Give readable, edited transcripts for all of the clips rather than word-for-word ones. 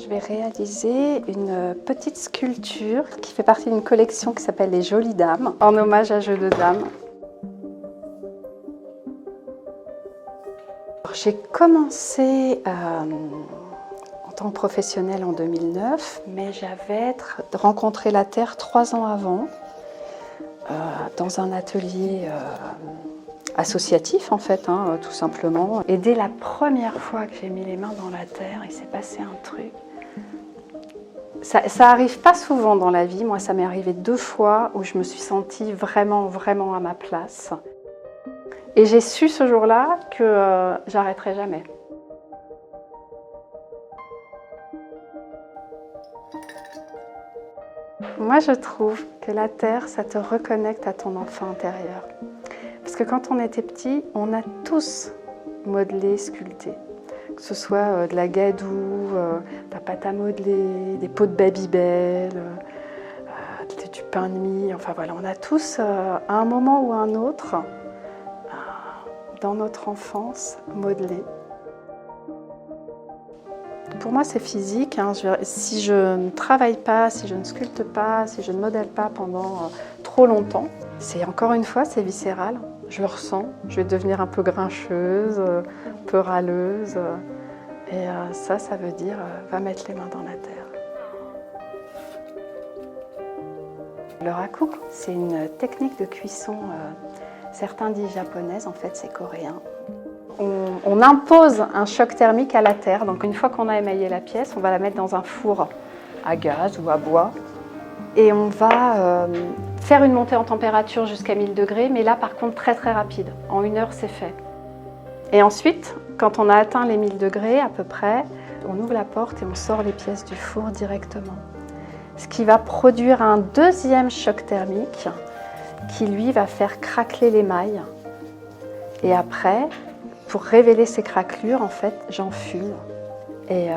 Je vais réaliser une petite sculpture qui fait partie d'une collection qui s'appelle Les Jolies Dames, en hommage à Jeu de Dames. J'ai commencé en tant que professionnelle en 2009, mais j'avais rencontré la Terre 3 ans avant, dans un atelier associatif en fait, tout simplement. Et dès la première fois que j'ai mis les mains dans la terre, il s'est passé un truc. Ça arrive pas souvent dans la vie, moi ça m'est arrivé 2 fois où je me suis sentie vraiment à ma place. Et j'ai su ce jour-là que j'arrêterai jamais. Moi je trouve que la terre, ça te reconnecte à ton enfant intérieur. Parce que quand on était petit, on a tous modelé, sculpté. Que ce soit de la gadoue, de la pâte à modeler, des pots de Babybel, du pain de mie. Enfin voilà, on a tous, à un moment ou à un autre, dans notre enfance, modelé. Pour moi, c'est physique. Si je ne travaille pas, si je ne sculpte pas, si je ne modèle pas pendant trop longtemps, c'est encore une fois, c'est viscéral. Je le ressens. Je vais devenir un peu grincheuse, un peu râleuse. Et ça veut dire va mettre les mains dans la terre. Le raku, c'est une technique de cuisson, certains disent japonaise, en fait c'est coréen. On impose un choc thermique à la terre, donc une fois qu'on a émaillé la pièce, on va la mettre dans un four à gaz ou à bois. Et on va faire une montée en température jusqu'à 1000 degrés, mais là par contre très rapide, en 1 heure c'est fait. Et ensuite, quand on a atteint les 1000 degrés à peu près, on ouvre la porte et on sort les pièces du four directement. Ce qui va produire un deuxième choc thermique qui lui va faire craqueler l'émail. Et après, pour révéler ces craquelures, en fait, j'enfume. Et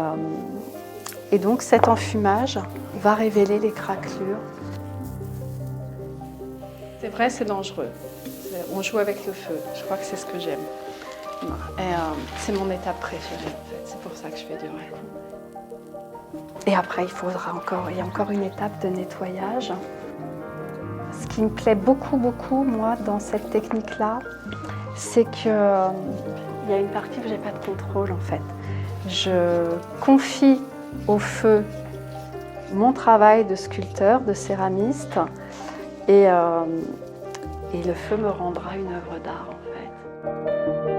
donc cet enfumage va révéler les craquelures. C'est vrai, c'est dangereux. On joue avec le feu. Je crois que c'est ce que j'aime. C'est mon étape préférée, en fait. C'est pour ça que je fais du raku. Et après, il y a encore une étape de nettoyage. Ce qui me plaît beaucoup, moi, dans cette technique-là, c'est qu'il y a une partie où je n'ai pas de contrôle, en fait. Je confie au feu mon travail de sculpteur, de céramiste, et le feu me rendra une œuvre d'art, en fait.